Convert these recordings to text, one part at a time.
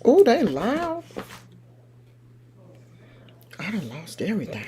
Oh, they loud. I done lost everything.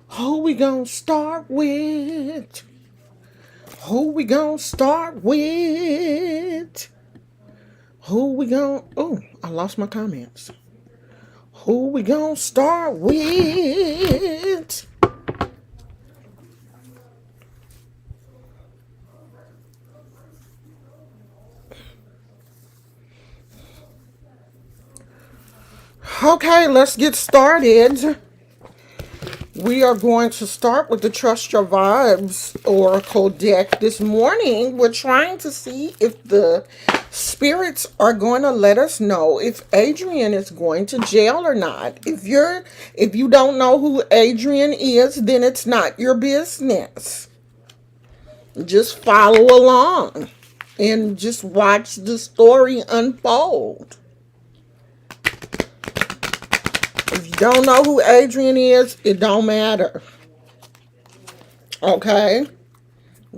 Who we gonna start with? Who we gonna start with? Who we gonna... Oh, I lost my comments. Who we gonna start with? Okay, let's get started. We are going to start with the Trust Your Vibes Oracle deck this morning. We're trying to see if the spirits are going to let us know if Adrianne is going to jail or not. If you don't know who Adrianne is, then it's not your business. Just follow along and just watch the story unfold. If you don't know who Adrianne is, it don't matter. Okay?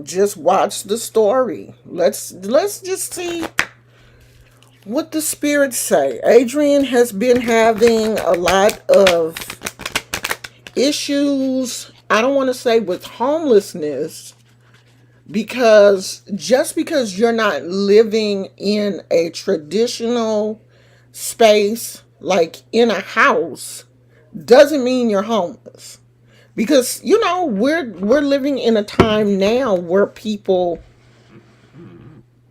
Just watch the story. Let's just see what the spirits say. Adrianne has been having a lot of issues. I don't want to say with homelessness, because just because you're not living in a traditional space, like in a house, doesn't mean you're homeless. Because we're living in a time now where people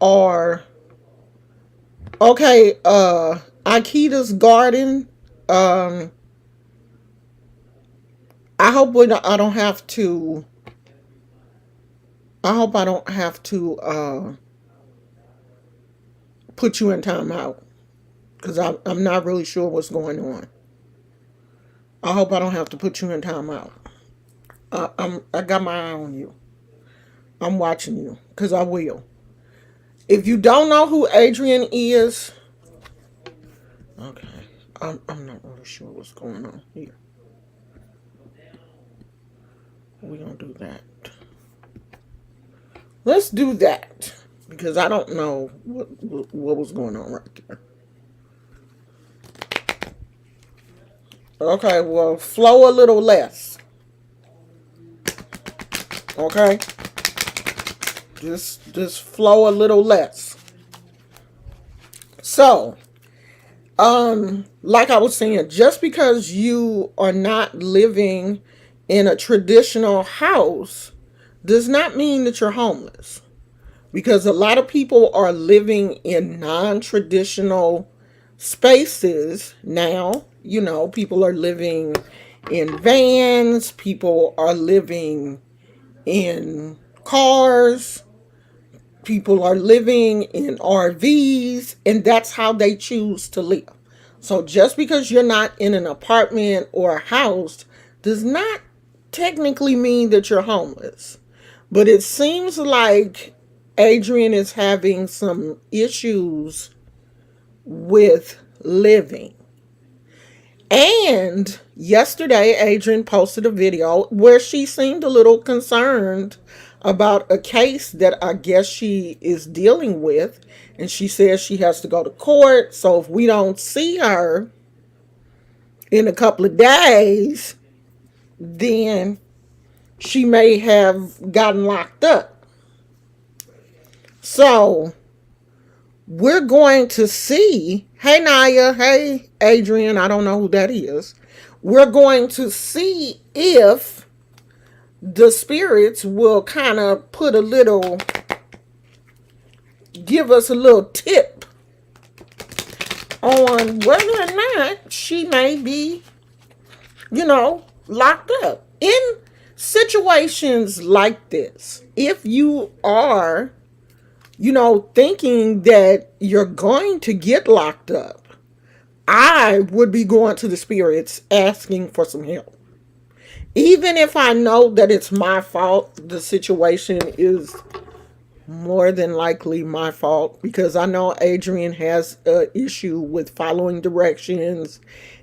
are okay. Akita's garden. I hope I don't have to. I hope I don't have to put you in timeout, because I'm not really sure what's going on. I hope I don't have to put you in timeout. I got my eye on you. I'm watching you, because I will. If you don't know who Adrianne is, okay, I'm not really sure what's going on here. We're gonna do that. Let's do that, because I don't know what was going on right there. Okay, well, flow a little less. Okay? Just flow a little less. So, like I was saying, just because you are not living in a traditional house does not mean that you're homeless. Because a lot of people are living in non-traditional spaces now. People are living in vans, people are living in cars, people are living in RVs, and that's how they choose to live. So just because you're not in an apartment or a house does not technically mean that you're homeless. But it seems like Adrianne is having some issues with living. And yesterday, Adrianne posted a video where she seemed a little concerned about a case that I guess she is dealing with. And she says she has to go to court. So if we don't see her in a couple of days, then she may have gotten locked up. So we're going to see. Hey, Naya. Hey, Adrianne. I don't know who that is. We're going to see if the spirits will kind of give us a little tip on whether or not she may be, locked up. In situations like this, if you are, thinking that you're going to get locked up, I would be going to the spirits asking for some help. Even if I know that it's my fault, the situation is more than likely my fault, because I know Adrian has an issue with following directions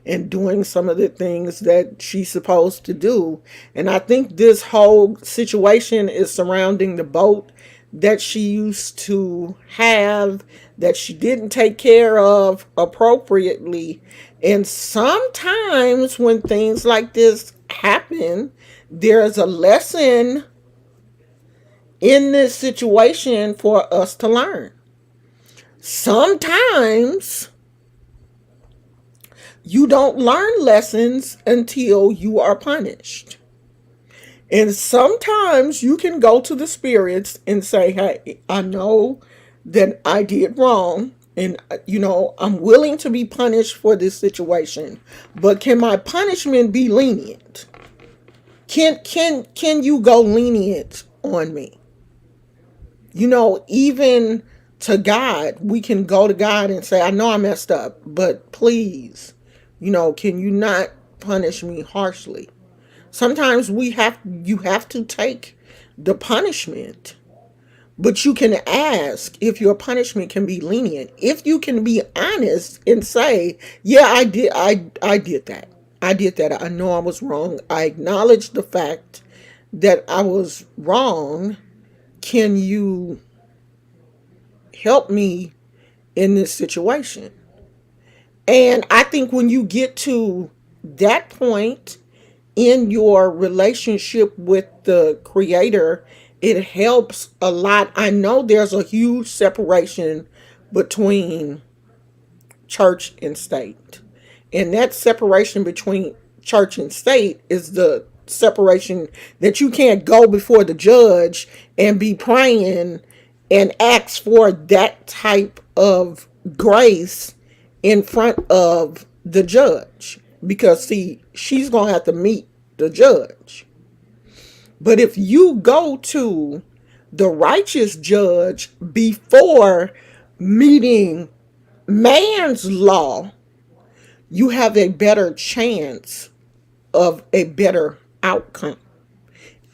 and doing some of the things that she's supposed to do. And I think this whole situation is surrounding the boat that she used to have, that she didn't take care of appropriately. And sometimes when things like this happen, there's a lesson in this situation for us to learn. Sometimes you don't learn lessons until you are punished. And sometimes you can go to the spirits and say, hey, I know that I did wrong. And, I'm willing to be punished for this situation. But can my punishment be lenient? Can you go lenient on me? Even to God, we can go to God and say, I know I messed up, but please, can you not punish me harshly? Sometimes you have to take the punishment, but you can ask if your punishment can be lenient. If you can be honest and say, yeah, I did that. I did that. I know I was wrong. I acknowledge the fact that I was wrong. Can you help me in this situation? And I think when you get to that point in your relationship with the Creator, it helps a lot. I know there's a huge separation between church and state. And that separation between church and state is the separation that you can't go before the judge and be praying and ask for that type of grace in front of the judge, because see, she's going to have to meet the judge. But if you go to the righteous judge before meeting man's law, you have a better chance of a better outcome,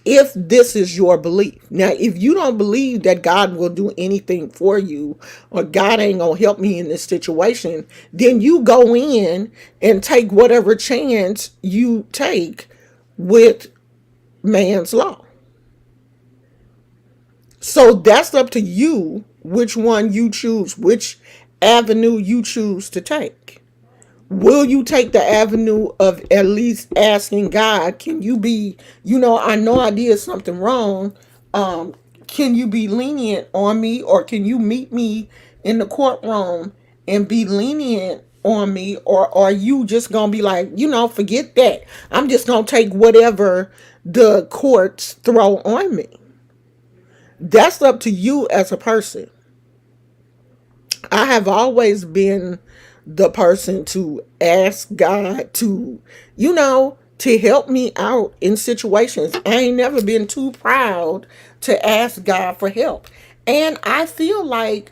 if this is your belief. Now, if you don't believe that God will do anything for you, or God ain't gonna help me in this situation, then you go in and take whatever chance you take with man's law. So that's up to you, which one you choose, which avenue you choose to take. Will you take the avenue of at least asking God, can you be, I know I did something wrong. Can you be lenient on me, or can you meet me in the courtroom and be lenient on me? Or are you just going to be like, forget that. I'm just going to take whatever the courts throw on me. That's up to you as a person. I have always been the person to ask God to help me out in situations. I ain't never been too proud to ask God for help. And I feel like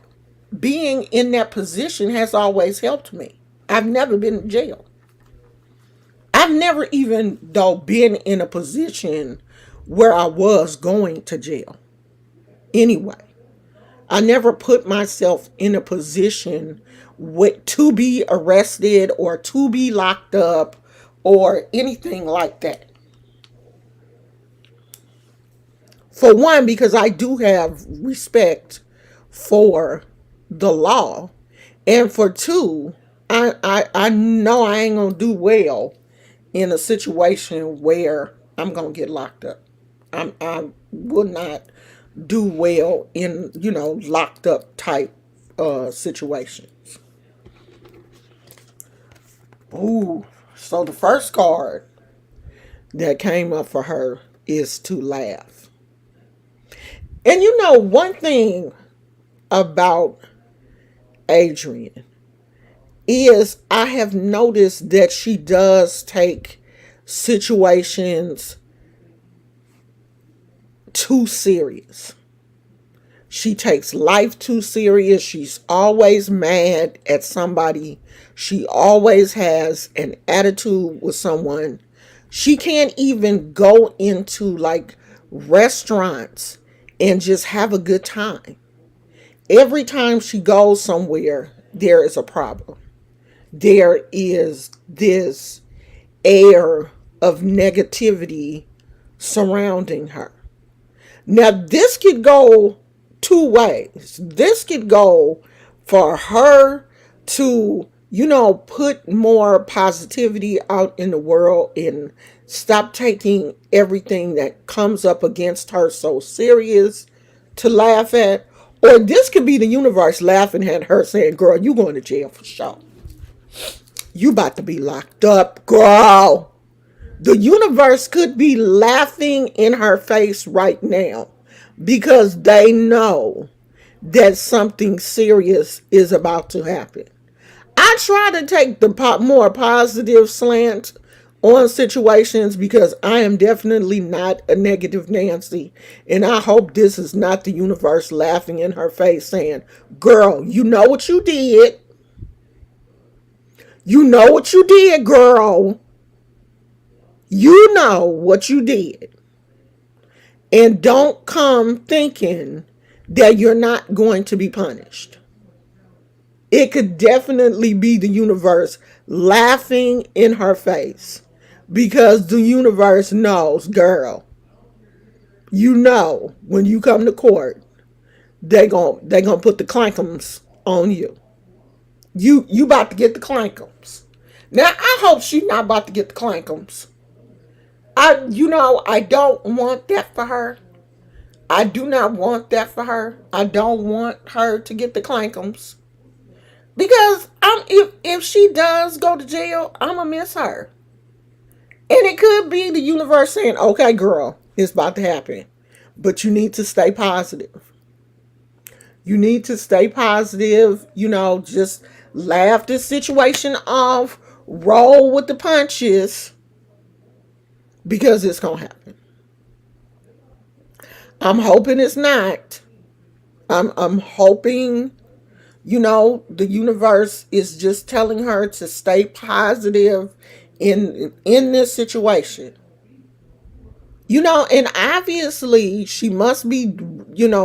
being in that position has always helped me. I've never been in jail. I've never even, though, been in a position where I was going to jail. Anyway, I never put myself in a position to be arrested or to be locked up or anything like that. For one, because I do have respect for the law. And for two, I know I ain't going to do well in a situation where I'm going to get locked up. I will not do well in, locked up type situations. Ooh, so the first card that came up for her is to laugh. And one thing about Adrianne is I have noticed that she does take situations too serious. She takes life too serious. She's always mad at somebody. She always has an attitude with someone. She can't even go into like restaurants and just have a good time. Every time she goes somewhere, there is a problem. There is this air of negativity surrounding her. Now, this could go two ways. This could go for her to, put more positivity out in the world and stop taking everything that comes up against her so serious to laugh at. Or this could be the universe laughing at her saying, girl, you going to jail for sure. You about to be locked up, girl. The universe could be laughing in her face right now because they know that something serious is about to happen. I try to take the more positive slant on situations because I am definitely not a negative Nancy. And I hope this is not the universe laughing in her face saying, girl, you know what you did. You know what you did, girl. You know what you did. And don't come thinking that you're not going to be punished. It could definitely be the universe laughing in her face because the universe knows, girl, when you come to court, they gonna put the clankums on you. You about to get the clankums. Now I hope she's not about to get the clankums. I don't want that for her. I do not want that for her. I don't want her to get the clankums. Because if she does go to jail, I'm going to miss her. And it could be the universe saying, okay, girl, it's about to happen. But you need to stay positive. You need to stay positive. Just laugh this situation off. Roll with the punches. Because it's going to happen. I'm hoping it's not. I'm hoping, the universe is just telling her to stay positive in this situation. And obviously she must be,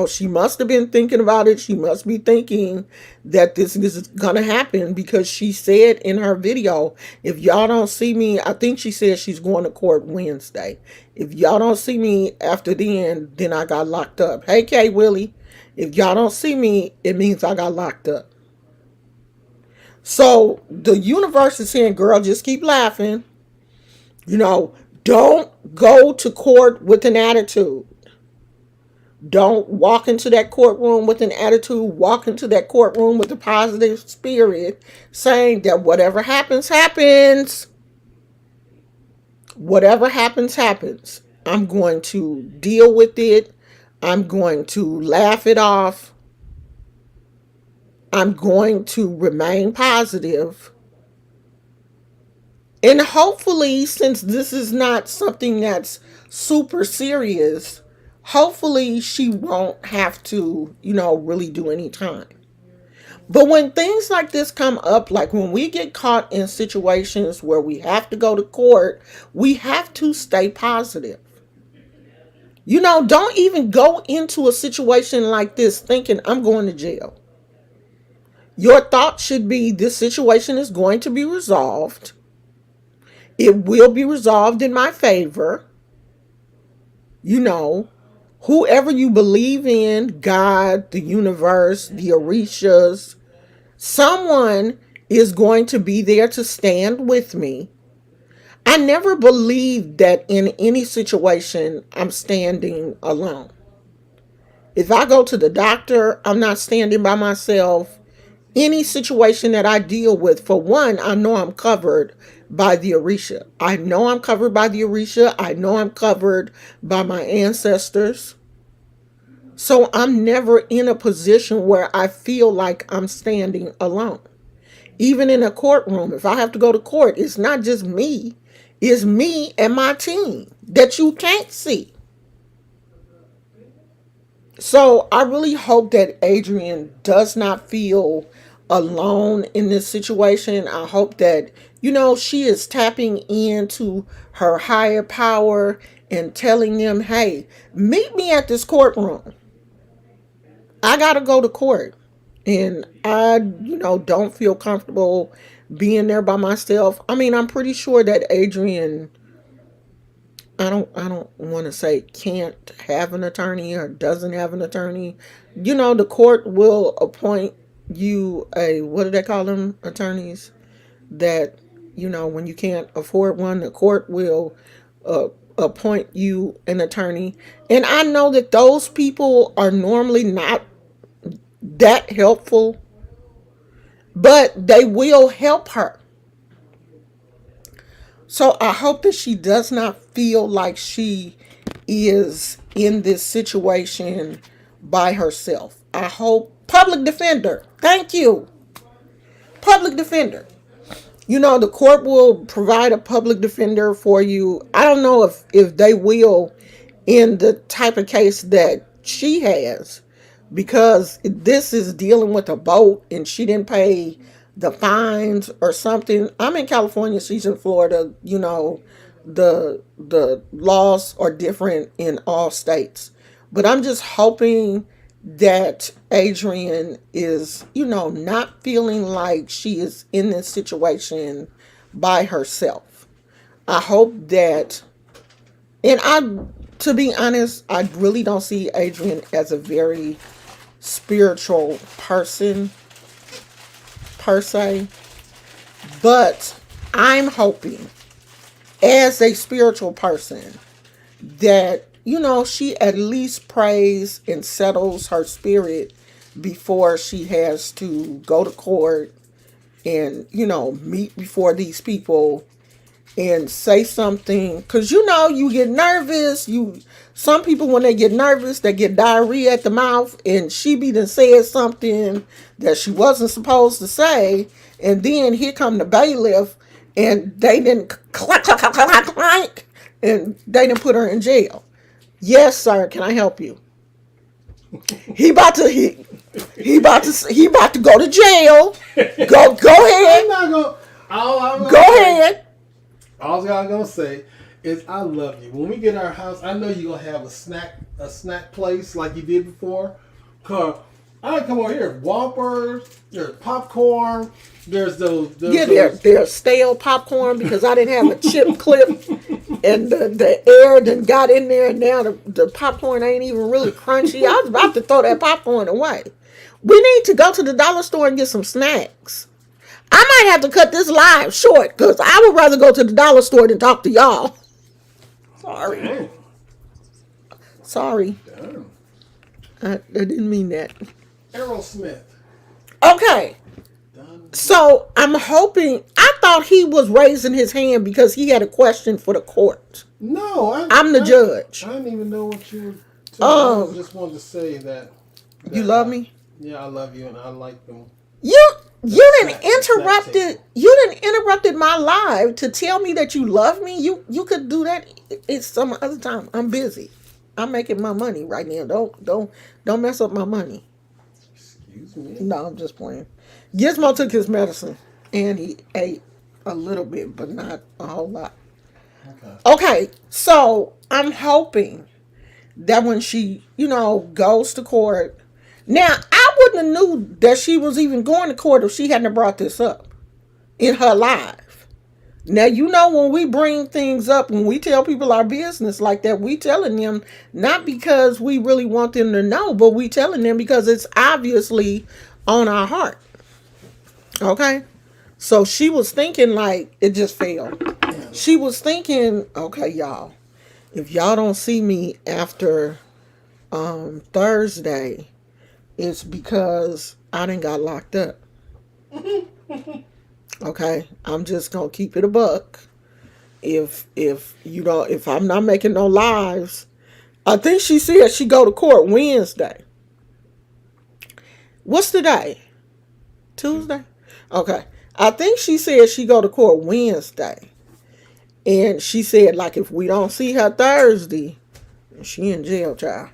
she must have been thinking about it. She must be thinking that this is going to happen because she said in her video, if y'all don't see me, I think she said she's going to court Wednesday. If y'all don't see me after then I got locked up. Hey, Kay Willie, if y'all don't see me, it means I got locked up. So the universe is saying, girl, just keep laughing. Don't go to court with an attitude. Don't walk into that courtroom with an attitude. Walk into that courtroom with a positive spirit, saying that whatever happens, happens. Whatever happens, happens. I'm going to deal with it. I'm going to laugh it off. I'm going to remain positive. And hopefully, since this is not something that's super serious, hopefully she won't have to, really do any time. But when things like this come up, like when we get caught in situations where we have to go to court, we have to stay positive. Don't even go into a situation like this thinking I'm going to jail. Your thought should be this situation is going to be resolved. It will be resolved in my favor. Whoever you believe in, God, the universe, the Orishas, someone is going to be there to stand with me. I never believed that in any situation I'm standing alone. If I go to the doctor, I'm not standing by myself. Any situation that I deal with, for one, I know I'm covered by the Orisha. I know I'm covered by the Orisha. I know I'm covered by my ancestors. So I'm never in a position where I feel like I'm standing alone. Even in a courtroom, if I have to go to court, it's not just me. It's me and my team that you can't see. So I really hope that Adrian does not feel alone in this situation. I hope that, she is tapping into her higher power and telling them, hey, meet me at this courtroom. I got to go to court. And I, don't feel comfortable being there by myself. I mean, I'm pretty sure that Adrian, I don't want to say can't have an attorney or doesn't have an attorney. The court will appoint you a, what do they call them, attorneys that, when you can't afford one, the court will appoint you an attorney. And I know that those people are normally not that helpful, but they will help her. So I hope that she does not feel like she is in this situation by herself. I hope public defender. Thank you. Public defender. The court will provide a public defender for you. I don't know if they will in the type of case that she has, because this is dealing with a boat and she didn't pay the fines or something. I'm in California, she's in Florida. The laws are different in all states. But I'm just hoping that Adrian is, not feeling like she is in this situation by herself. I hope that, and to be honest, I really don't see Adrian as a very spiritual person per se, but I'm hoping as a spiritual person that, she at least prays and settles her spirit before she has to go to court and, meet before these people and say something. Because, you get nervous. Some people, when they get nervous, they get diarrhea at the mouth, and she be done said something that she wasn't supposed to say. And then here come the bailiff, and they didn't clank, clank, clank, clank, clank, and they didn't put her in jail. Yes, sir. Can I help you? He about to go to jail. Go ahead. I'm not gonna. Go ahead. All I'm gonna say is I love you. When we get our house, I know you're gonna have a snack place like you did before. Cause I come over here, Whoppers, there's popcorn, there's those. There's stale popcorn because I didn't have a chip clip, and the air done got in there, and now the popcorn ain't even really crunchy. I was about to throw that popcorn away. We need to go to the dollar store and get some snacks. I might have to cut this live short because I would rather go to the dollar store than talk to y'all. Sorry. Damn. Sorry. Damn. I didn't mean that. Aerosmith. Okay. So I'm hoping. I thought he was raising his hand because he had a question for the court. No, I'm the judge. I didn't even know what you were telling me. I just wanted to say that you love me. Yeah, I love you, and I like them. You didn't interrupted my live to tell me that you love me. You could do that. It's some other time. I'm busy. I'm making my money right now. Don't mess up my money. Excuse me. No, I'm just playing. Gizmo took his medicine and he ate a little bit, but not a whole lot. Okay, so I'm hoping that when she, goes to court. Now, I wouldn't have knew that she was even going to court if she hadn't brought this up in her life. Now, when we bring things up, when we tell people our business like that, we telling them not because we really want them to know, but we telling them because it's obviously on our heart. Okay? So she was thinking like it just failed. She was thinking, okay, y'all, if y'all don't see me after Thursday, it's because I done got locked up. Okay, I'm just gonna keep it a buck. If you don't, if I'm not making no lies, I think she said she go to court Wednesday. What's the day? Tuesday. Okay, I think she said she go to court Wednesday, and she said like if we don't see her Thursday, she in jail, child.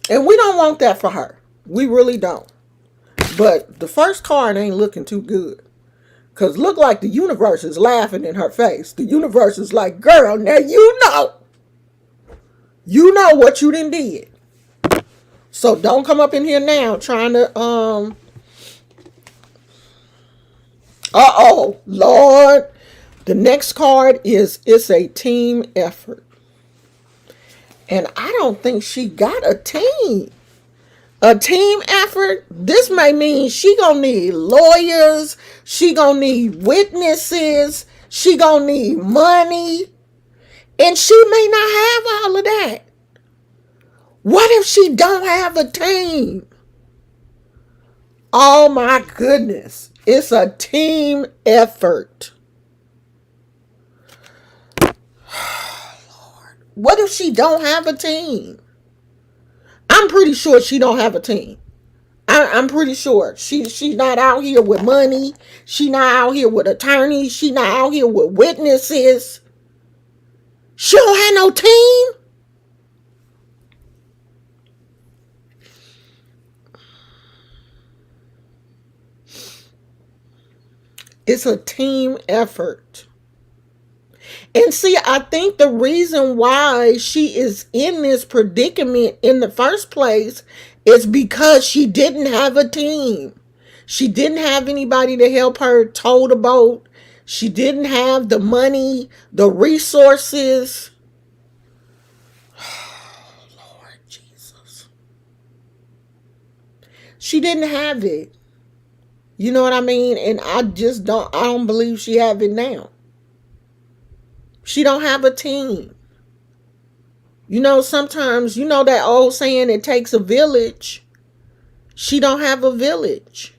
And we don't want that for her. We really don't. But the first card ain't looking too good. Cause look like the universe is laughing in her face. The universe is like, girl, now you know what you done did. So don't come up in here now trying to Lord. The next card is it's a team effort. And I don't think she got a team. A team effort, this may mean she gonna need lawyers, she gonna need witnesses, she gonna need money, and she may not have all of that. What if she don't have a team? Oh my goodness. It's a team effort. Lord. What if she don't have a team? I'm pretty sure she don't have a team. I'm pretty sure she's not out here with money. She not out here with attorneys. She not out here with witnesses. She don't have no team. It's a team effort. And see, I think the reason why she is in this predicament in the first place is because she didn't have a team. She didn't have anybody to help her tow the boat. She didn't have the money, the resources. Lord Jesus. She didn't have it. You know what I mean? And I don't believe she have it now. She don't have a team. You know, sometimes, you know that old saying, it takes a village. She don't have a village.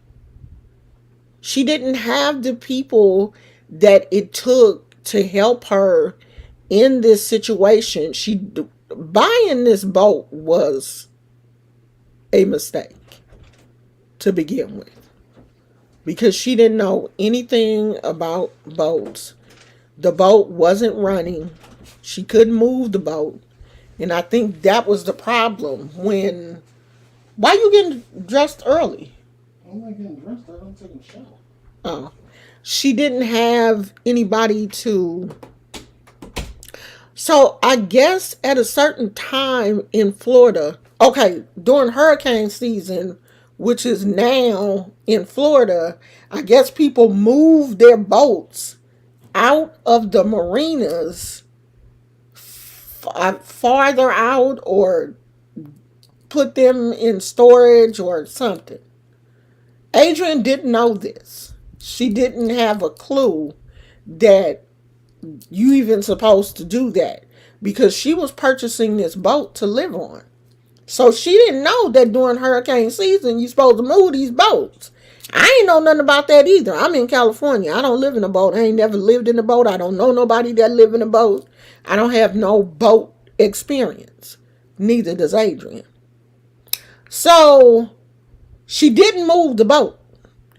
She didn't have the people that it took to help her in this situation. Buying this boat was a mistake to begin with, because she didn't know anything about boats. The boat wasn't running. She couldn't move the boat. And I think that was the problem. Why you getting dressed early? I'm not getting dressed. I'm taking a shower. Oh. She didn't have anybody to. So I guess at a certain time in Florida, okay, during hurricane season, which is now in Florida, I guess people move their boats out of the marinas farther out, or put them in storage or something. Adrianne didn't know this. She didn't have a clue that you even supposed to do that, because she was purchasing this boat to live on. So she didn't know that during hurricane season you're supposed to move these boats. I ain't know nothing about that either. I'm in California. I don't live in a boat. I ain't never lived in a boat. I don't know nobody that live in a boat. I don't have no boat experience. Neither does Adrianne. So she didn't move the boat.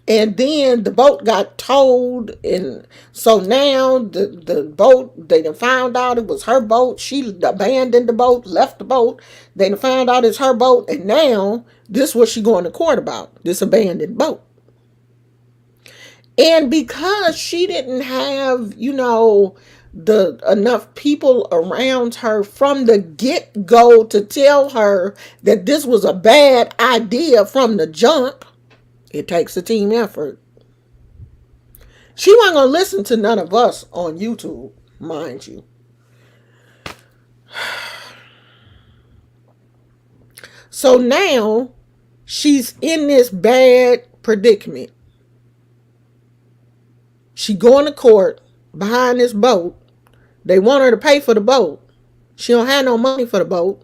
And then the boat got towed, and so now the boat, they done found out it was her boat. She abandoned the boat, left the boat. They done found out it's her boat, and now this is what she going to court about, this abandoned boat. And because she didn't have, the enough people around her from the get-go to tell her that this was a bad idea from the jump, it takes a team effort. She wasn't going to listen to none of us on YouTube, mind you. So now she's in this bad predicament. She going to court behind this boat. They want her to pay for the boat. She don't have no money for the boat.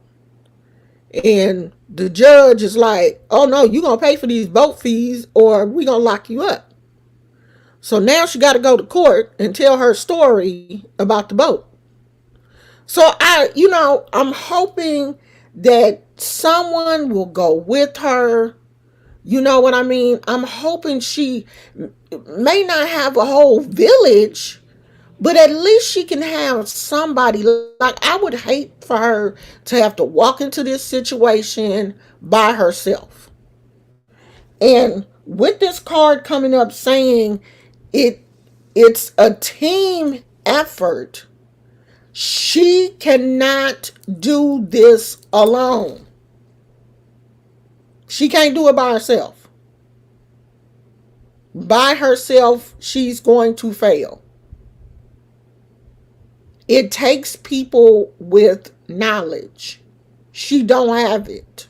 And the judge is like, oh no, you going to pay for these boat fees or we going to lock you up. So now she got to go to court and tell her story about the boat. So I'm hoping that someone will go with her. You know what I mean? I'm hoping she may not have a whole village, but at least she can have somebody. Like, I would hate for her to have to walk into this situation by herself. And with this card coming up saying it it's a team effort, she cannot do this alone. She can't do it by herself. By herself, she's going to fail. It takes people with knowledge. She don't have it.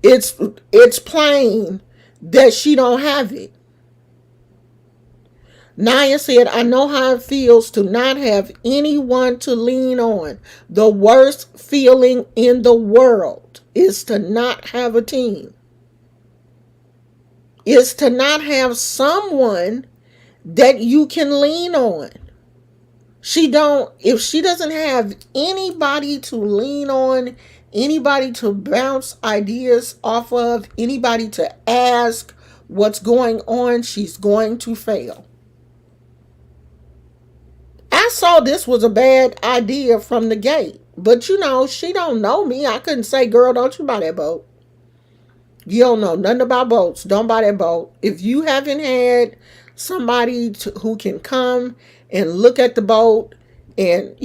It's plain that she don't have it. Naya said, I know how it feels to not have anyone to lean on. The worst feeling in the world is to not have a team. Is to not have someone that you can lean on. If she doesn't have anybody to lean on, anybody to bounce ideas off of, anybody to ask what's going on, she's going to fail. I saw this was a bad idea from the gate. But she don't know me. I couldn't say, girl, don't you buy that boat. You don't know nothing about boats. Don't buy that boat. If you haven't had somebody who can come and look at the boat and,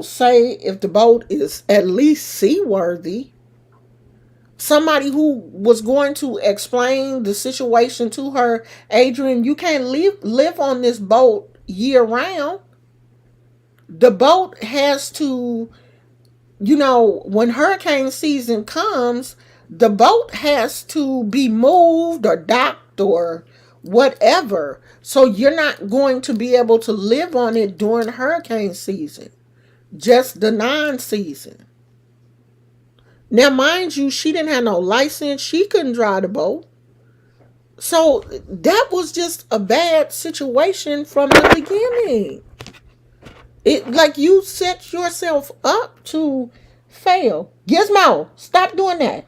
say if the boat is at least seaworthy, somebody who was going to explain the situation to her, Adrian, you can't live on this boat year round. The boat has to, when hurricane season comes, the boat has to be moved or docked or whatever. So you're not going to be able to live on it during hurricane season, just the non-season. Now, mind you, she didn't have no license. She couldn't drive the boat. So that was just a bad situation from the beginning. It like you set yourself up to fail. Gizmo, stop doing that.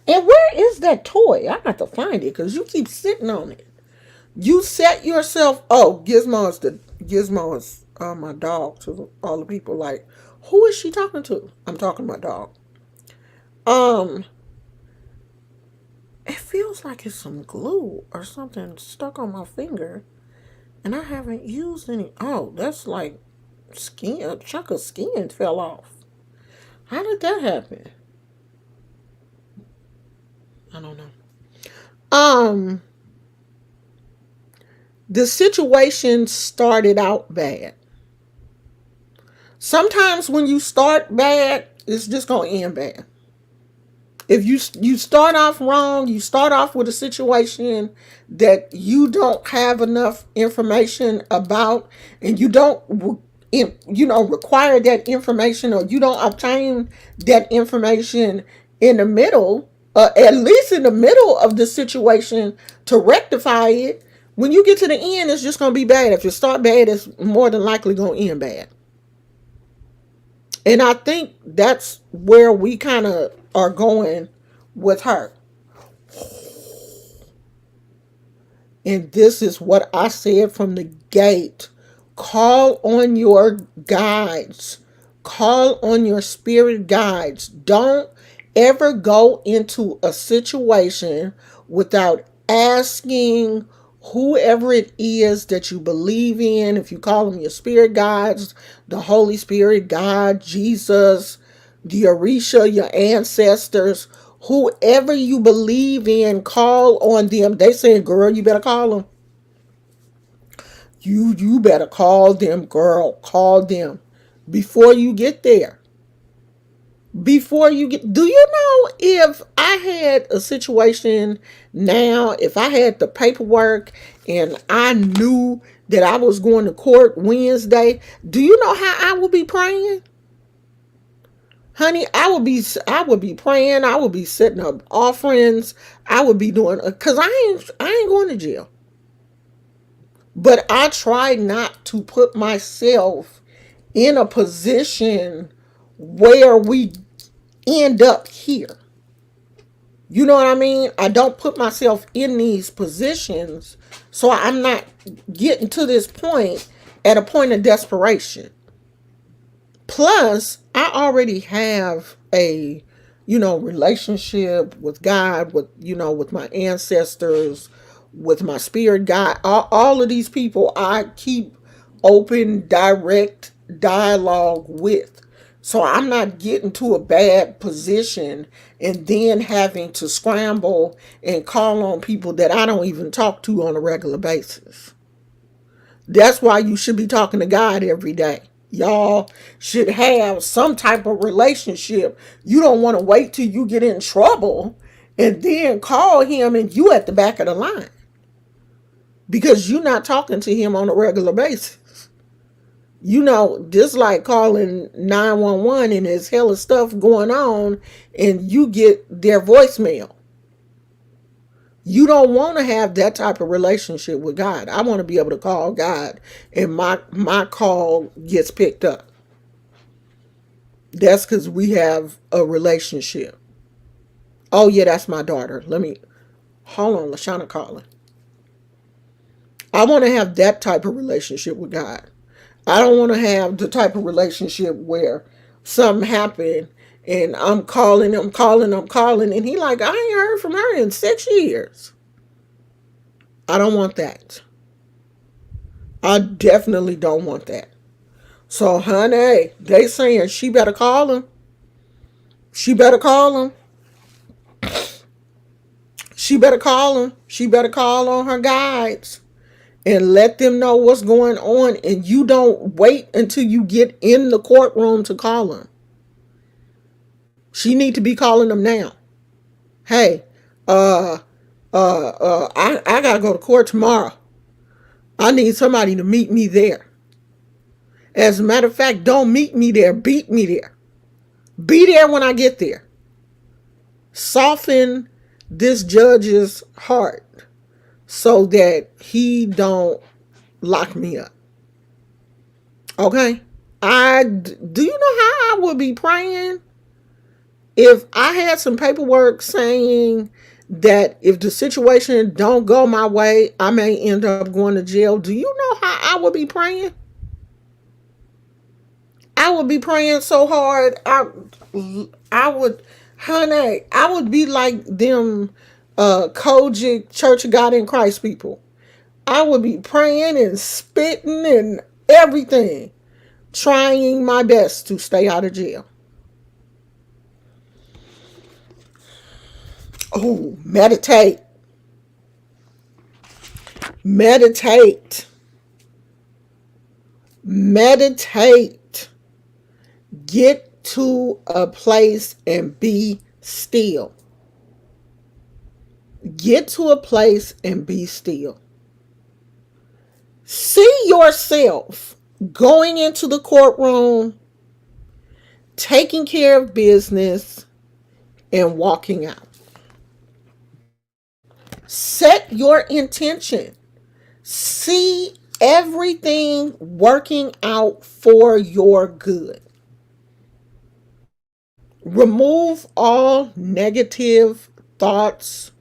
And where is that toy? I have to find it because you keep sitting on it. You set yourself. Oh, Gizmo is my dog. To all the people, like, who is she talking to? I'm talking to my dog. Um, it feels like it's some glue or something stuck on my finger, and I haven't used any. Oh, that's like skin. A chunk of skin fell off. How did that happen? I don't know. Um, the situation started out bad. Sometimes when you start bad, it's just gonna end bad. If you start off wrong, you start off with a situation that you don't have enough information about, and you don't require that information, or you don't obtain that information in the middle, at least in the middle of the situation to rectify it. When you get to the end, it's just going to be bad. If you start bad, it's more than likely going to end bad. And I think that's where we kind of are going with her. And this is what I said from the gate. Call on your guides. Call on your spirit guides. Don't ever go into a situation without asking whoever it is that you believe in. If you call them your spirit guides, the Holy Spirit, God, Jesus, the Orisha, your ancestors, whoever you believe in, call on them. They saying, girl, you better call them. You better call them, girl. Call them before you get there. Do you know, if I had a situation now, if I had the paperwork and I knew that I was going to court Wednesday, do you know how I would be praying? Honey, I would be praying, I would be setting up offerings, I would be doing cuz I ain't going to jail. But I try not to put myself in a position where we end up here. You know what I mean? I don't put myself in these positions so I'm not getting to this point at a point of desperation. Plus, I already have a, relationship with God, with my ancestors, with my spirit guide. All of these people I keep open, direct dialogue with. So I'm not getting to a bad position and then having to scramble and call on people that I don't even talk to on a regular basis. That's why you should be talking to God every day. Y'all should have some type of relationship. You don't want to wait till you get in trouble and then call him and you at the back of the line because you're not talking to him on a regular basis. Just like calling 911 and there's hella stuff going on and you get their voicemail. You don't want to have that type of relationship with God. I want to be able to call God and my call gets picked up. That's because we have a relationship. Oh yeah, that's my daughter. Let me hold on, Lashana calling. I want to have that type of relationship with God. I don't want to have the type of relationship where something happened and I'm calling, and he like, I ain't heard from her in 6 years. I don't want that. I definitely don't want that. So, honey, they saying she better call him. She better call him. She better call him. She better call on her guides and let them know what's going on. And you don't wait until you get in the courtroom to call them. She need to be calling them now. Hey, I gotta go to court tomorrow. I need somebody to meet me there. As a matter of fact, don't meet me there. Beat me there. Be there when I get there. Soften this judge's heart so that he don't lock me up. Okay? Do you know how I would be praying if I had some paperwork saying that if the situation don't go my way, I may end up going to jail? Do you know how I would be praying? I would be praying so hard. I would, honey, I would be like them Kojic Church of God in Christ people. I would be praying and spitting and everything, trying my best to stay out of jail. Oh, meditate. Meditate. Meditate. Get to a place and be still. Get to a place and be still. See yourself going into the courtroom, taking care of business, and walking out. Set your intention. See everything working out for your good. Remove all negative thoughts,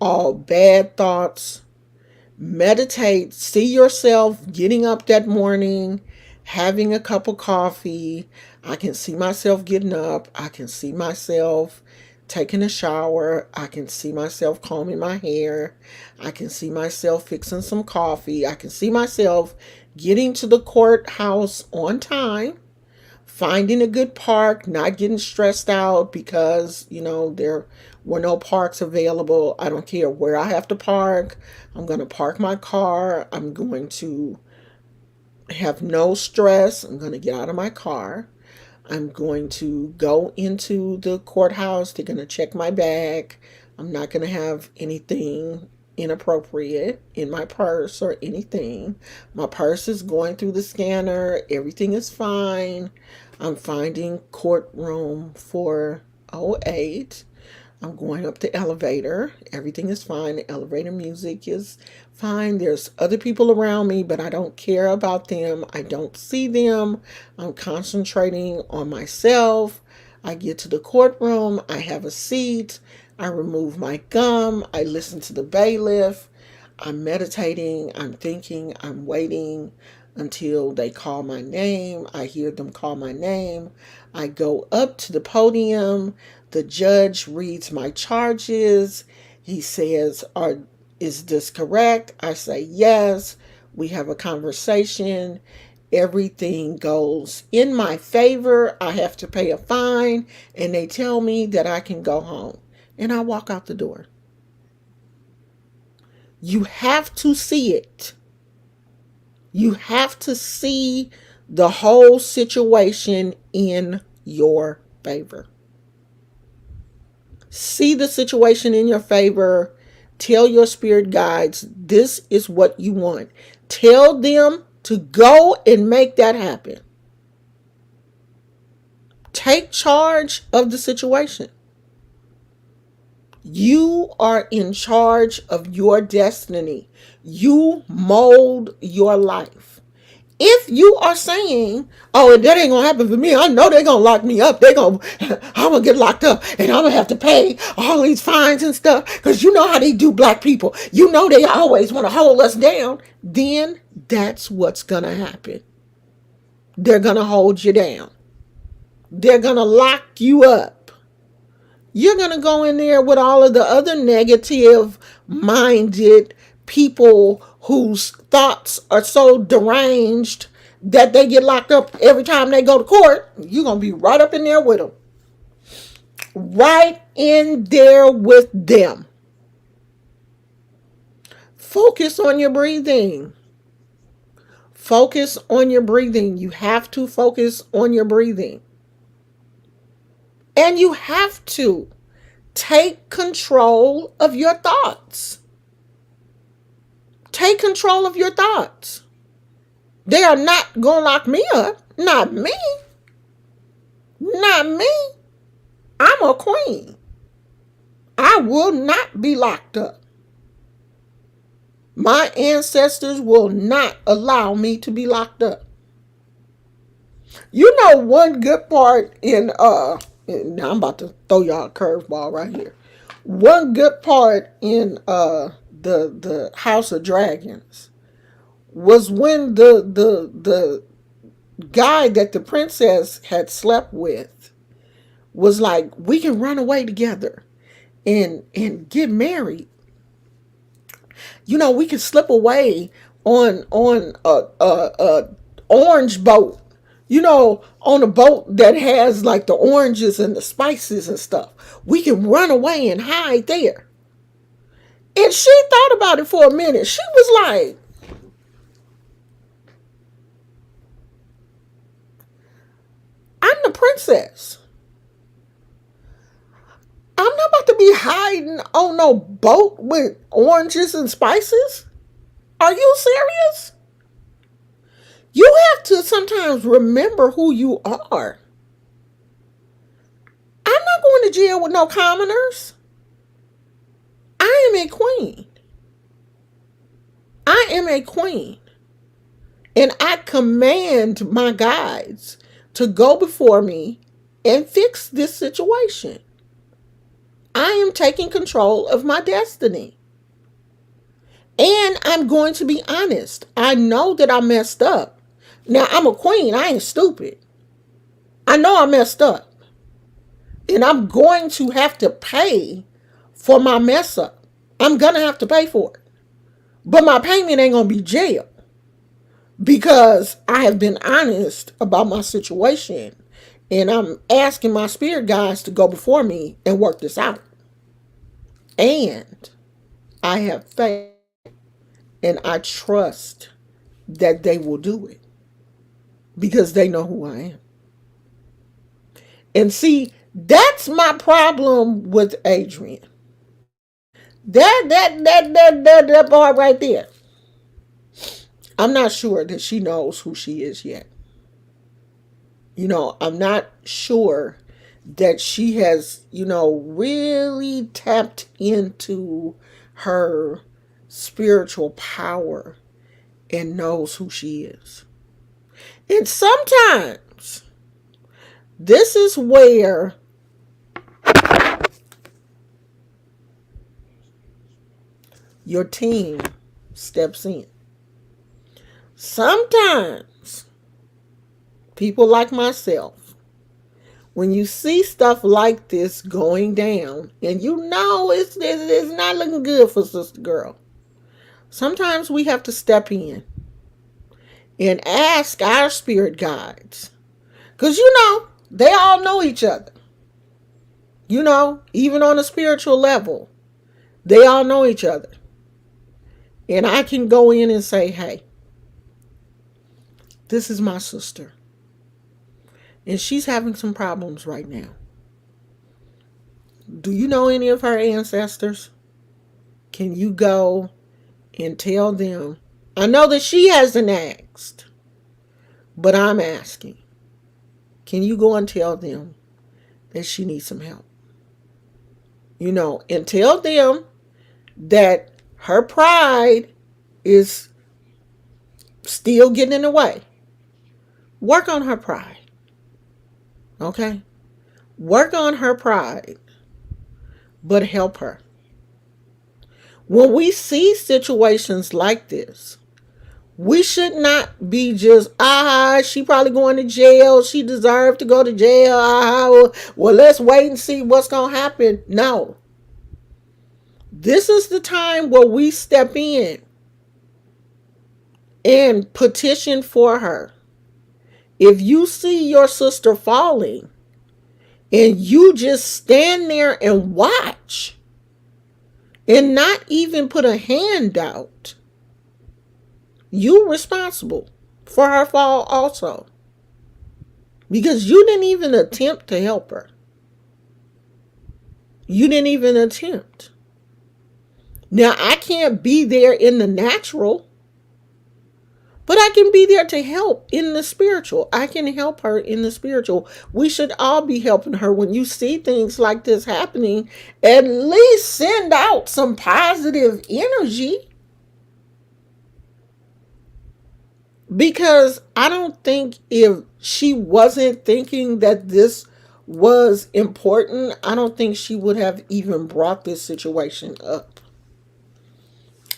all bad thoughts. Meditate. See yourself getting up that morning, having a cup of coffee. I can see myself getting up. I can see myself taking a shower. I can see myself combing my hair. I can see myself fixing some coffee. I can see myself getting to the courthouse on time, finding a good park, not getting stressed out because, there were no parks available. I don't care where I have to park. I'm going to park my car. I'm going to have no stress. I'm going to get out of my car. I'm going to go into the courthouse. They're going to check my bag. I'm not going to have anything inappropriate in my purse or anything. My purse is going through the scanner. Everything is fine. I'm finding courtroom 408. I'm going up the elevator. Everything is fine. The elevator music is fine. There's other people around me, but I don't care about them. I don't see them. I'm concentrating on myself. I get to the courtroom. I have a seat. I remove my gum. I listen to the bailiff. I'm meditating. I'm thinking. I'm waiting until they call my name. I hear them call my name. I go up to the podium. The judge reads my charges. He says, is this correct? I say yes. We have a conversation. Everything goes in my favor. I have to pay a fine, and they tell me that I can go home. And I walk out the door. You have to see it. You have to see the whole situation in your favor. See the situation in your favor. Tell your spirit guides this is what you want. Tell them to go and make that happen. Take charge of the situation. You are in charge of your destiny. You mold your life. If you are saying, oh, that ain't gonna happen for me, I know they're gonna lock me up. I'm gonna get locked up and I'm gonna have to pay all these fines and stuff, because you know how they do black people. You know they always want to hold us down. Then that's what's gonna happen. They're gonna hold you down. They're gonna lock you up. You're going to go in there with all of the other negative minded people whose thoughts are so deranged that they get locked up every time they go to court. You're going to be right up in there with them. Right in there with them. Focus on your breathing. Focus on your breathing. You have to focus on your breathing. And you have to take control of your thoughts. Take control of your thoughts. They are not going to lock me up. Not me. Not me. I'm a queen. I will not be locked up. My ancestors will not allow me to be locked up. You know, one good part now I'm about to throw y'all a curveball right here. One good part in the House of Dragons was when the guy that the princess had slept with was like, we can run away together and get married. You know, we could slip away on a orange boat. You know, on a boat that has like the oranges and the spices and stuff. We can run away and hide there. And she thought about it for a minute. She was like, I'm the princess. I'm not about to be hiding on no boat with oranges and spices. Are you serious? You have to sometimes remember who you are. I'm not going to jail with no commoners. I am a queen. I am a queen. And I command my guides to go before me and fix this situation. I am taking control of my destiny. And I'm going to be honest. I know that I messed up. Now, I'm a queen. I ain't stupid. I know I messed up. And I'm going to have to pay for my mess up. I'm going to have to pay for it. But my payment ain't going to be jail. Because I have been honest about my situation. And I'm asking my spirit guides to go before me and work this out. And I have faith. And I trust that they will do it. Because they know who I am. And see, that's my problem with Adrianne. That part right there. I'm not sure that she knows who she is yet. I'm not sure that she has, really tapped into her spiritual power and knows who she is. And sometimes this is where your team steps in. Sometimes people like myself, when you see stuff like this going down and it's not looking good for sister girl, sometimes we have to step in and ask our spirit guides. Because they all know each other. Even on a spiritual level, they all know each other. And I can go in and say, hey, this is my sister. And she's having some problems right now. Do you know any of her ancestors? Can you go and tell them? I know that she hasn't asked, but I'm asking. Can you go and tell them that she needs some help? And tell them that her pride is still getting in the way. Work on her pride. Okay? Work on her pride, but help her. When we see situations like this, we should not be just, she probably going to jail. She deserved to go to jail. Well, let's wait and see what's going to happen. No. This is the time where we step in and petition for her. If you see your sister falling and you just stand there and watch and not even put a hand out, you're responsible for her fall also. Because you didn't even attempt to help her. You didn't even attempt. Now, I can't be there in the natural, but I can be there to help in the spiritual. I can help her in the spiritual. We should all be helping her. When you see things like this happening, at least send out some positive energy. Because I don't think if she wasn't thinking that this was important, I don't think she would have even brought this situation up.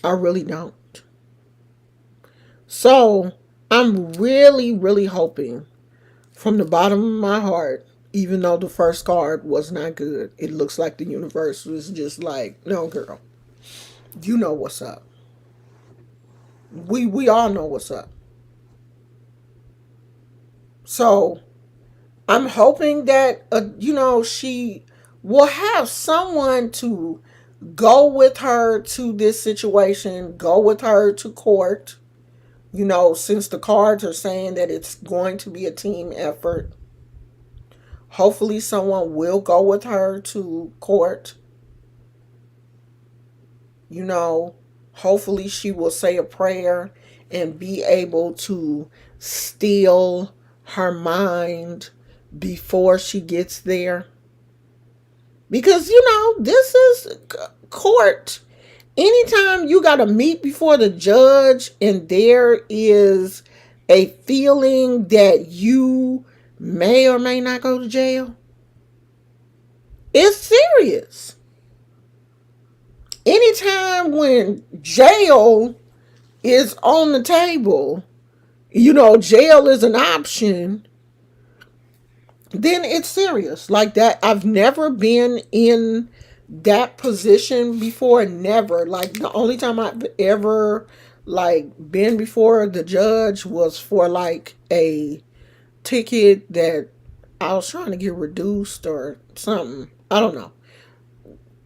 I really don't. So I'm really, really hoping from the bottom of my heart, even though the first card was not good, it looks like the universe was just like, no, girl, you know what's up. We all know what's up. So I'm hoping that, she will have someone to go with her to this situation, go with her to court. Since the cards are saying that it's going to be a team effort, hopefully someone will go with her to court. Hopefully she will say a prayer and be able to still her mind before she gets there. Because, this is court. Anytime you got to meet before the judge and there is a feeling that you may or may not go to jail, it's serious. Anytime when jail is on the table, jail is an option, then it's serious. Like that, I've never been in that position before. Never. Like the only time I've ever been before the judge was for a ticket that I was trying to get reduced or something. I don't know.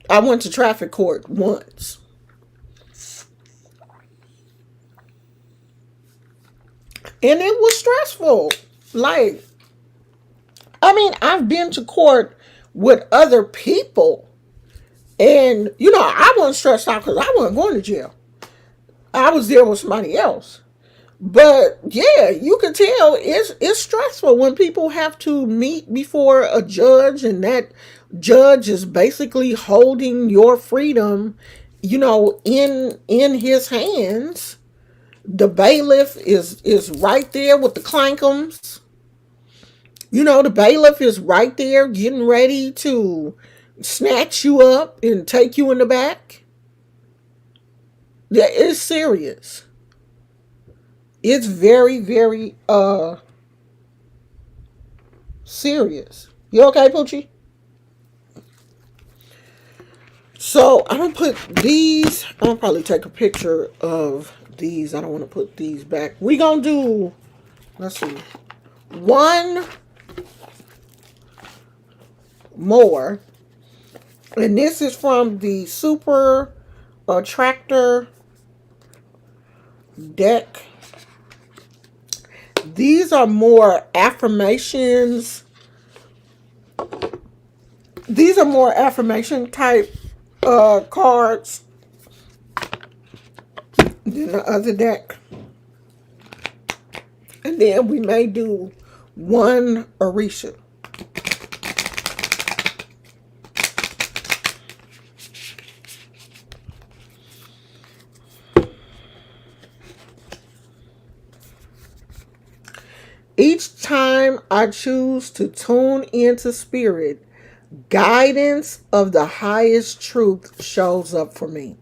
I went to traffic court once. And it was stressful. I've been to court with other people And, I wasn't stressed out because I wasn't going to jail. I was there with somebody else. But yeah, you can tell it's stressful when people have to meet before a judge, and that judge is basically holding your freedom, in his hands. The bailiff is right there with the clankums. The bailiff is right there getting ready to snatch you up and take you in the back. Yeah, it's serious. It's very, very serious. You okay, Poochie? So I'm gonna put these. I'm gonna probably take a picture of these. I don't want to put these back. We gonna do. Let's see. One more, and this is from the Super Attractor deck. These are more affirmations. These are more affirmation type cards than the other deck. And then we may do one Orisha. Each time I choose to tune into spirit, guidance of the highest truth shows up for me.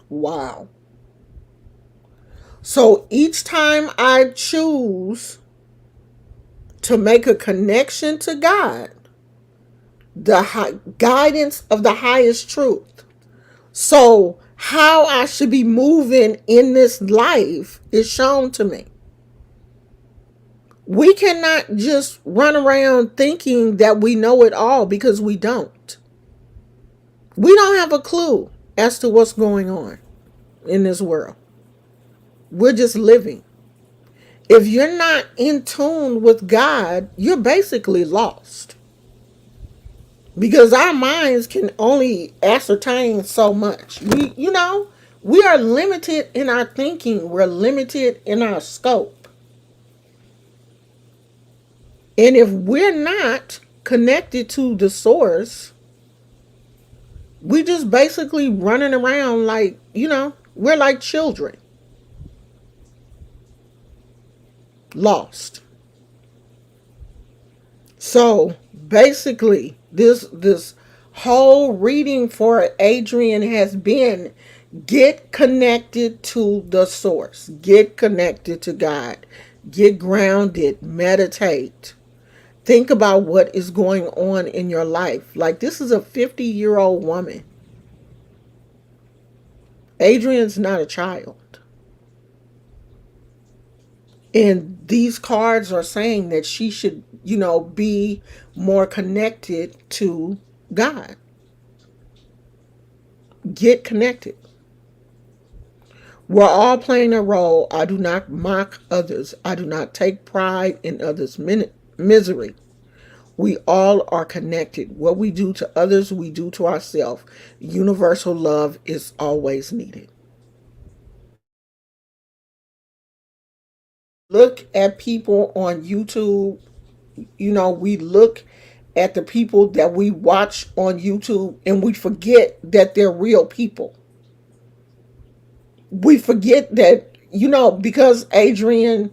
Wow. So each time I choose to make a connection to God, the guidance of the highest truth. So how I should be moving in this life is shown to me. We cannot just run around thinking that we know it all, because we don't. We don't have a clue as to what's going on in this world. We're just living. If you're not in tune with God, you're basically lost. Because our minds can only ascertain so much. We are limited in our thinking. We're limited in our scope. And if we're not connected to the source, we just basically running around like, we're like children. Lost. So basically, this whole reading for Adrianne has been get connected to the source. Get connected to God. Get grounded. Meditate. Think about what is going on in your life. Like, this is a 50-year-old woman. Adrianne's not a child. And these cards are saying that she should, be more connected to God. Get connected. We're all playing a role. I do not mock others. I do not take pride in others' misery. We all are connected. What we do to others, we do to ourselves. Universal love is always needed. Look at people on YouTube. We look at the people that we watch on YouTube, and we forget that they're real people. We forget that, because Adrianne,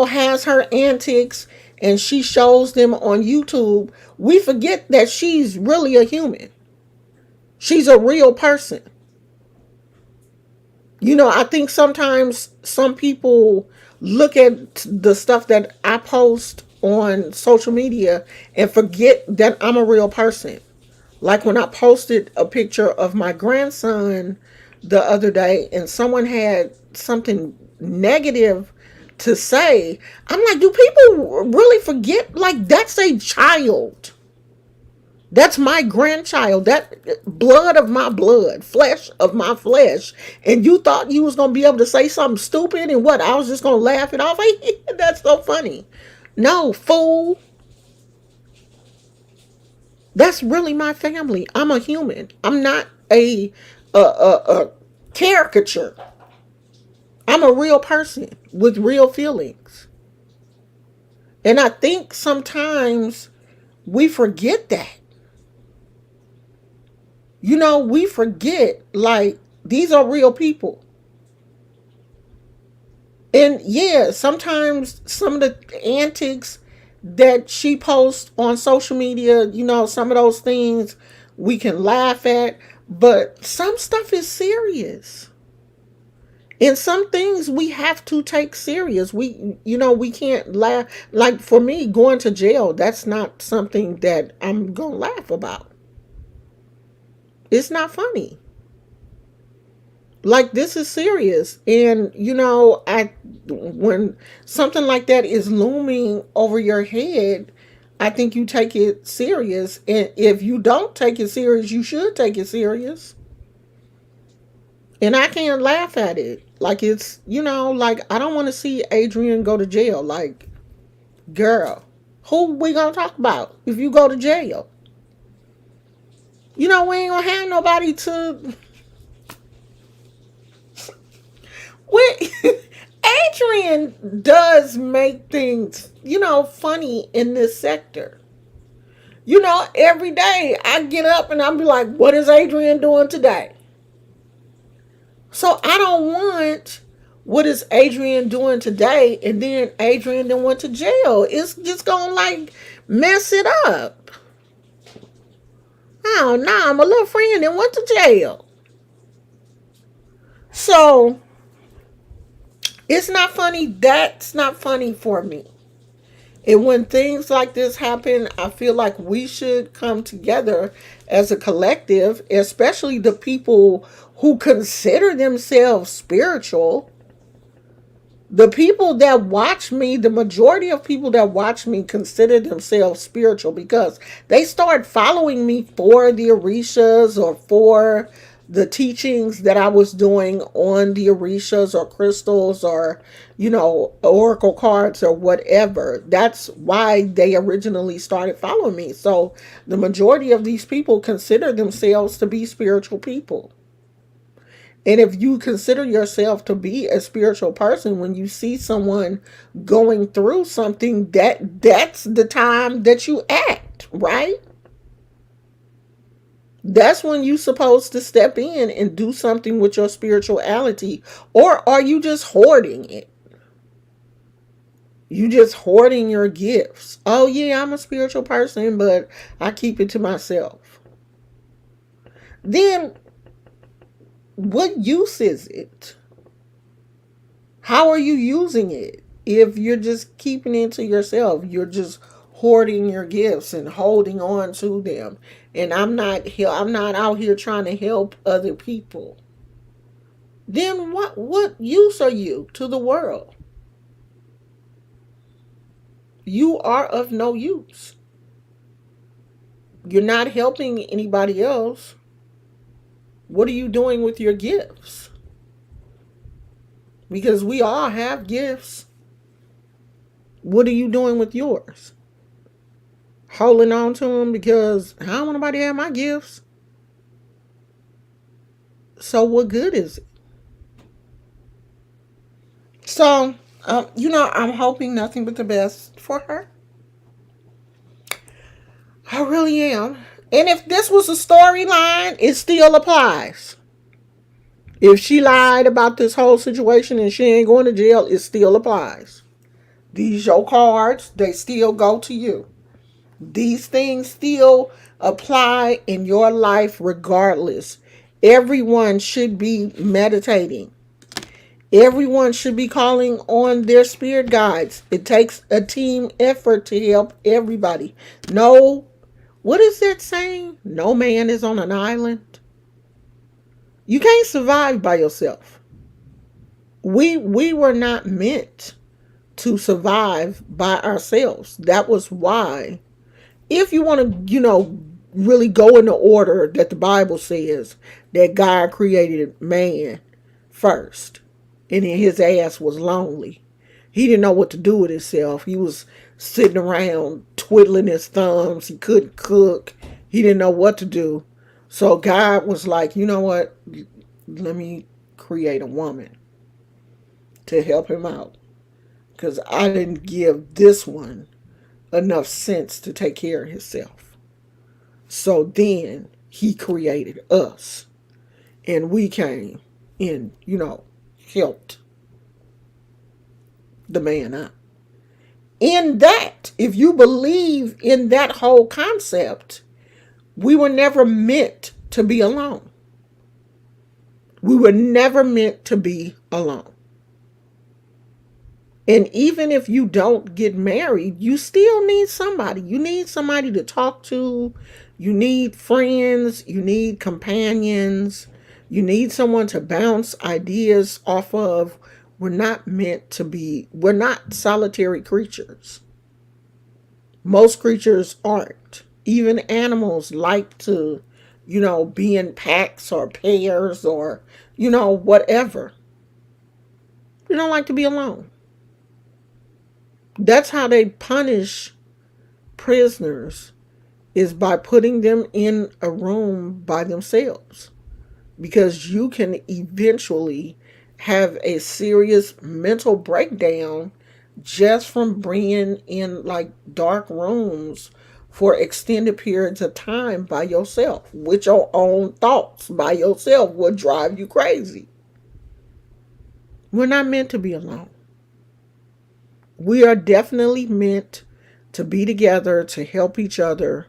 has her antics and she shows them on YouTube, we forget that she's really a human. She's a real person. I think sometimes some people look at the stuff that I post on social media and forget that I'm a real person. Like when I posted a picture of my grandson the other day and someone had something negative to say, I'm like, do people really forget? Like, that's a child. That's my grandchild. That blood of my blood, flesh of my flesh. And you thought you was going to be able to say something stupid and what? I was just going to laugh it off. That's so funny. No, fool. That's really my family. I'm a human. I'm not a caricature. I'm a real person with real feelings. And I think sometimes we forget that. We forget, like, these are real people. And yeah, sometimes some of the antics that she posts on social media, some of those things we can laugh at, but some stuff is serious. And some things we have to take serious. We can't laugh. Like, for me, going to jail, that's not something that I'm going to laugh about. It's not funny. Like, this is serious. And I when something like that is looming over your head, I think you take it serious. And if you don't take it serious, you should take it serious. And I can't laugh at it. Like, it's, like, I don't want to see Adrian go to jail. Like, girl, who we gonna talk about if you go to jail? We ain't gonna have nobody to. Wait, Adrian does make things, funny in this sector. Every day I get up and I'm be like, what is Adrian doing today? So I don't want what is Adrian doing today and then Adrian then went to jail. It's just gonna, like, mess it up. Oh no, my little friend and went to jail. So it's not funny. That's not funny for me. And when things like this happen, I feel like we should come together as a collective, especially the people who consider themselves spiritual. The people that watch me, the majority of people that watch me consider themselves spiritual because they start following me for the Orishas or for the teachings that I was doing on the Orishas or crystals or, oracle cards or whatever. That's why they originally started following me. So the majority of these people consider themselves to be spiritual people. And if you consider yourself to be a spiritual person, when you see someone going through something, that's the time that you act, right? That's when you're supposed to step in and do something with your spirituality. Or are you just hoarding it? You just hoarding your gifts. Oh yeah, I'm a spiritual person, but I keep it to myself. Then what use is it? How are you using it? If you're just keeping it to yourself, you're just hoarding your gifts and holding on to them. And I'm not out here trying to help other people. Then what use are you to the world? You are of no use. You're not helping anybody else. What are you doing with your gifts? Because we all have gifts. What are you doing with yours? Holding on to them because I don't want nobody to have my gifts. So what good is it? So, I'm hoping nothing but the best for her. I really am. And if this was a storyline, it still applies. If she lied about this whole situation and she ain't going to jail, it still applies. These your cards, they still go to you. These things still apply in your life regardless. Everyone should be meditating. Everyone should be calling on their spirit guides. It takes a team effort to help everybody. No, what is that saying? No man is on an island. You can't survive by yourself. We were not meant to survive by ourselves. That was why, if you want to, really go in the order that the Bible says, that God created man first, and then his ass was lonely. He didn't know what to do with himself. He was sitting around twiddling his thumbs. He couldn't cook. He didn't know what to do. So God was like, you know what? Let me create a woman to help him out. Because I didn't give this one enough sense to take care of himself. So then he created us. And we came and, helped the man out. In that, if you believe in that whole concept, we were never meant to be alone. We were never meant to be alone. And even if you don't get married, you still need somebody. You need somebody to talk to. You need friends. You need companions. You need someone to bounce ideas off of. We're not solitary creatures. Most creatures aren't. Even animals like to, be in packs or pairs or, whatever. They don't like to be alone. That's how they punish prisoners, is by putting them in a room by themselves, because you can eventually have a serious mental breakdown just from being in like dark rooms for extended periods of time by yourself with your own thoughts by yourself will drive you crazy. We're not meant to be alone. We are definitely meant to be together to help each other,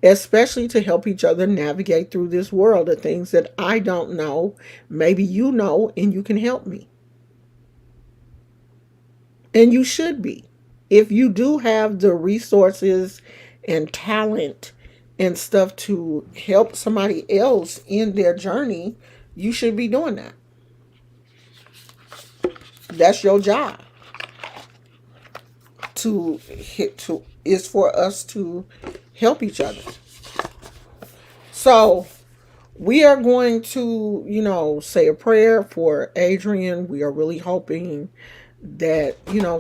especially to help each other navigate through this world. The things that I don't know, maybe you know, and you can help me. And you should be. If you do have the resources and talent and stuff to help somebody else in their journey, you should be doing that. That's your job. To is for us to help each other. So we are going to, say a prayer for Adrianne. We are really hoping that,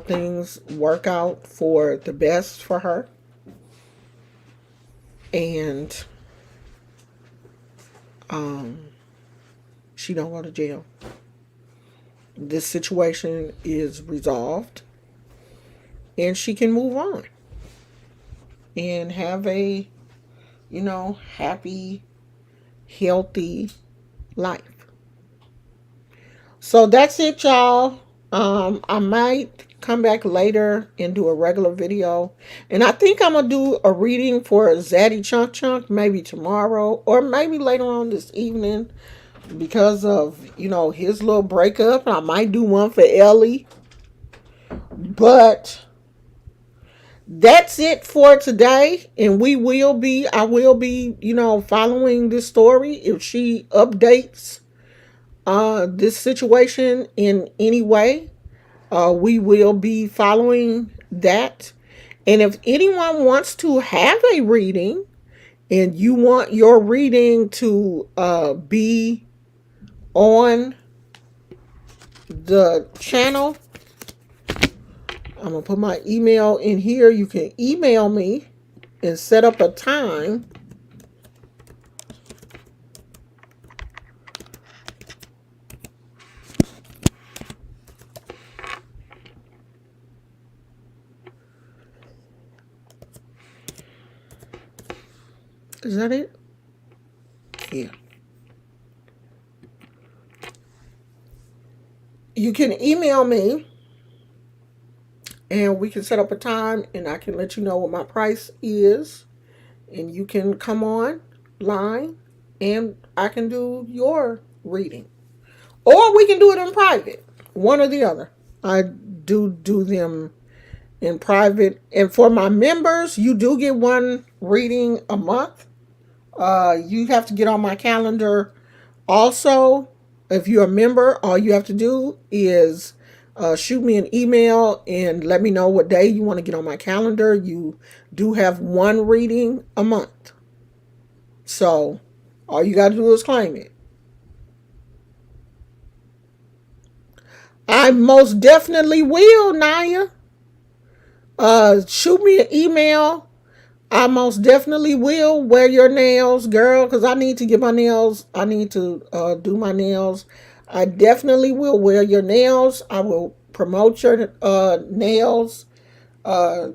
things work out for the best for her. And she don't go to jail. This situation is resolved and she can move on and have a, happy, healthy life. So that's it, y'all. I might come back later and do a regular video. And I think I'm going to do a reading for Zaddy Chunk Chunk maybe tomorrow or maybe later on this evening because of, his little breakup. I might do one for Ellie. But that's it for today. And I will be, following this story if she updates this situation in any way. We will be following that. And if anyone wants to have a reading and you want your reading to be on the channel, I'm going to put my email in here. You can email me and set up a time. Is that it? Yeah. You can email me and we can set up a time and I can let you know what my price is. And you can come on line and I can do your reading. Or we can do it in private. One or the other. I do them in private. And for my members, you do get one reading a month. You have to get on my calendar. Also, if you're a member, all you have to do is shoot me an email and let me know what day you want to get on my calendar. You do have one reading a month. So, all you got to do is claim it. I most definitely will, Naya. Shoot me an email. I most definitely will wear your nails, girl, because I need to get my nails. I need to do my nails. I definitely will wear your nails. I will promote your nails.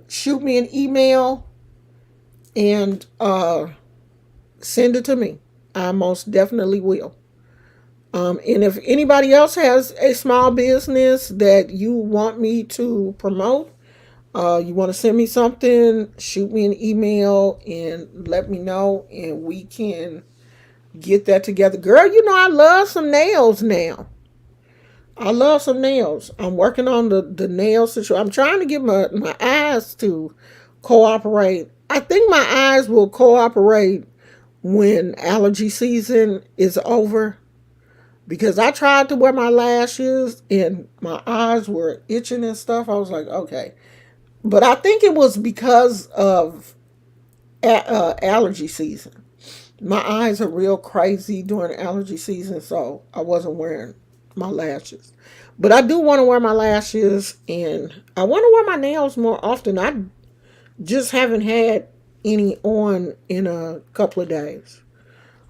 Shoot me an email and send it to me. I most definitely will. And if anybody else has a small business that you want me to promote, you want to send me something, shoot me an email and let me know, and we can get that together. Girl, you know I love some nails now. I love some nails. I'm working on the nail situation. I'm trying to get my eyes to cooperate. I think my eyes will cooperate when allergy season is over because I tried to wear my lashes and my eyes were itching and stuff. I was like, okay. But I think it was because of allergy season. My eyes are real crazy during allergy season, so I wasn't wearing my lashes. But I do want to wear my lashes and I want to wear my nails more often. I just haven't had any on in a couple of days.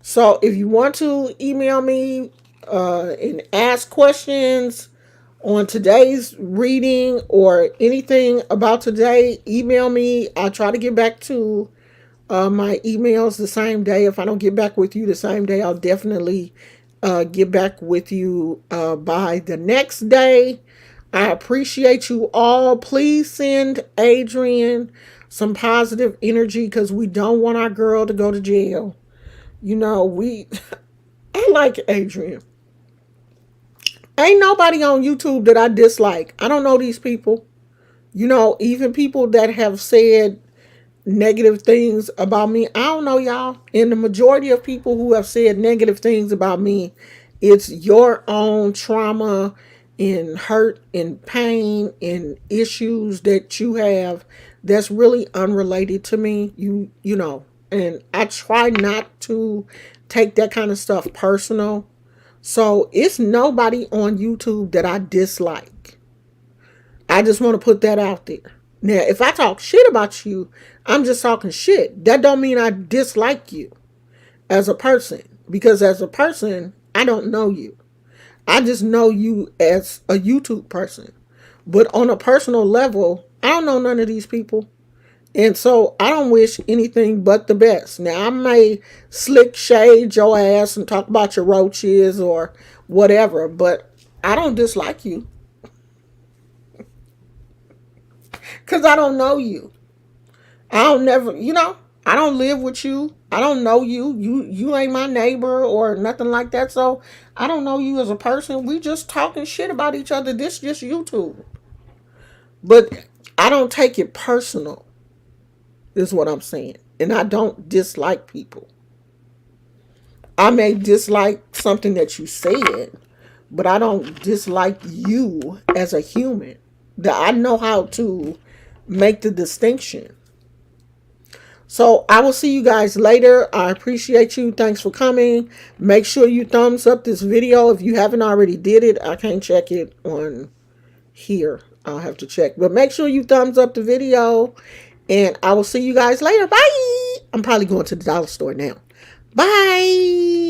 So if you want to email me and ask questions on today's reading or anything about today, email me. I'll try to get back to my emails the same day. If I don't get back with you the same day, I'll definitely get back with you by the next day. I appreciate you all. Please send Adrian some positive energy because we don't want our girl to go to jail. You know, I like Adrian. Ain't nobody on YouTube that I dislike. I don't know these people. You know, even people that have said negative things about me, I don't know y'all. And the majority of people who have said negative things about me, it's your own trauma and hurt and pain and issues that you have that's really unrelated to me. You know, and I try not to take that kind of stuff personal. So it's nobody on YouTube that I dislike. I just want to put that out there. Now, if I talk shit about you, I'm just talking shit. That don't mean I dislike you as a person. Because as a person, I don't know you. I just know you as a YouTube person. But on a personal level, I don't know none of these people. And so I don't wish anything but the best. Now I may slick shade your ass and talk about your roaches or whatever, but I don't dislike you because I don't know you. I don't never, you know, I don't live with you. I don't know you. You ain't my neighbor or nothing like that. So I don't know you as a person. We just talking shit about each other. This just YouTube. But I don't take it personal, is what I'm saying. And I don't dislike people. I may dislike something that you said, but I don't dislike you as a human. That I know how to make the distinction. So I will see you guys later. I appreciate you. Thanks for coming. Make sure you thumbs up this video if you haven't already did it. I can't check it on here. I'll have to check. But make sure you thumbs up the video. And I will see you guys later. Bye. I'm probably going to the dollar store now. Bye.